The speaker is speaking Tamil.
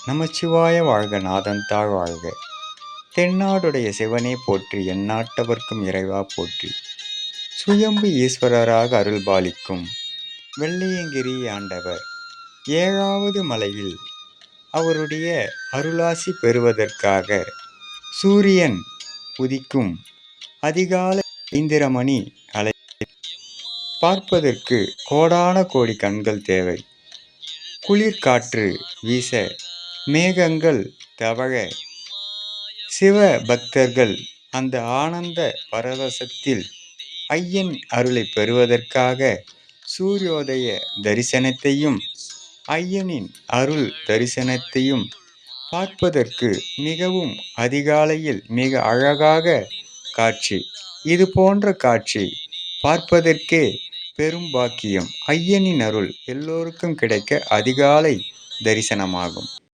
நமச்சிவாய வாழ்க நாதன் தாழ் வாழ்க. தென்னாடுடைய சிவனே போற்றி, எந்நாட்டவர்க்கும் இறைவா போற்றி. சுயம்பு ஈஸ்வரராக அருள்பாலிக்கும் வெள்ளையங்கிரி ஆண்டவர் 7வது மலையில் அவருடைய அருளாசி பெறுவதற்காக சூரியன் உதிக்கும் அதிகாலை 5:30 மணி அலை பார்ப்பதற்கு கோடான கோடி கண்கள் தேவை. குளிர்காற்று வீச, மேகங்கள் தவழ, சிவ பக்தர்கள் அந்த ஆனந்த பரவசத்தில் ஐயன் அருளை பெறுவதற்காக சூரியோதய தரிசனத்தையும் ஐயனின் அருள் தரிசனத்தையும் பார்ப்பதற்கு மிகவும் அதிகாலையில் மிக அழகாக காட்சி. இது போன்ற காட்சி பார்ப்பதற்கே பெரும் பாக்கியம். ஐயனின் அருள் எல்லோருக்கும் கிடைக்க அதிகாலை தரிசனமாகும்.